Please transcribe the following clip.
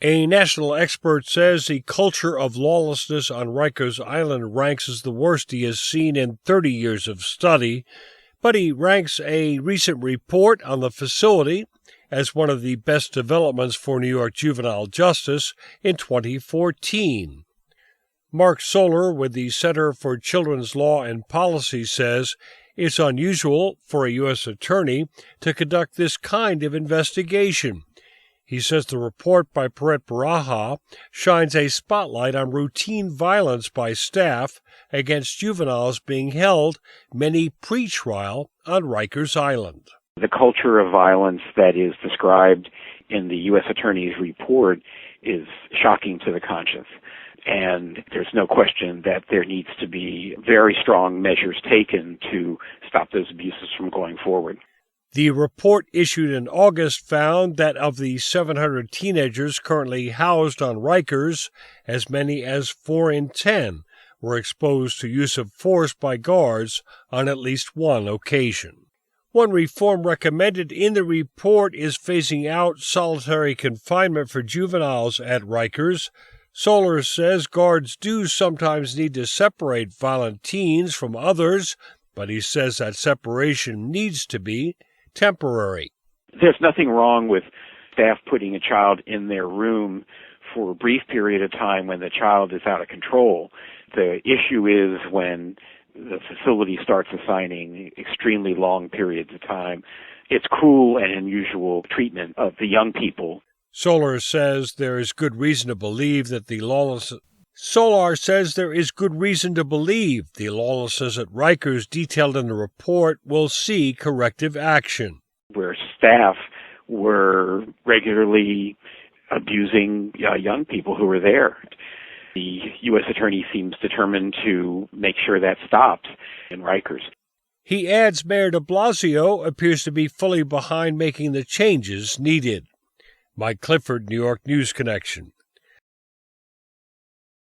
A national expert says the culture of lawlessness on Rikers Island ranks as the worst he has seen in 30 years of study, but he ranks a recent report on the facility as one of the best developments for New York juvenile justice in 2014. Mark Soler with the Center for Children's Law and Policy says it's unusual for a U.S. attorney to conduct this kind of investigation. He says the report by Paret Baraha shines a spotlight on routine violence by staff against juveniles being held, many pre-trial, on Rikers Island. The culture of violence that is described in the U.S. Attorney's report is shocking to the conscience. And there's no question that there needs to be very strong measures taken to stop those abuses from going forward. The report issued in August found that of the 700 teenagers currently housed on Rikers, as many as 4 in 10 were exposed to use of force by guards on at least one occasion. One reform recommended in the report is phasing out solitary confinement for juveniles at Rikers. Soler says guards do sometimes need to separate violent teens from others, but he says that separation needs to be temporary. There's nothing wrong with staff putting a child in their room for a brief period of time when the child is out of control. The issue is when the facility starts assigning extremely long periods of time. It's cruel and unusual treatment of the young people. Soler says there is good reason to believe that the lawlessness at Rikers detailed in the report will see corrective action. Where staff were regularly abusing young people who were there. The U.S. Attorney seems determined to make sure that stops in Rikers. He adds Mayor de Blasio appears to be fully behind making the changes needed. Mike Clifford, New York News Connection.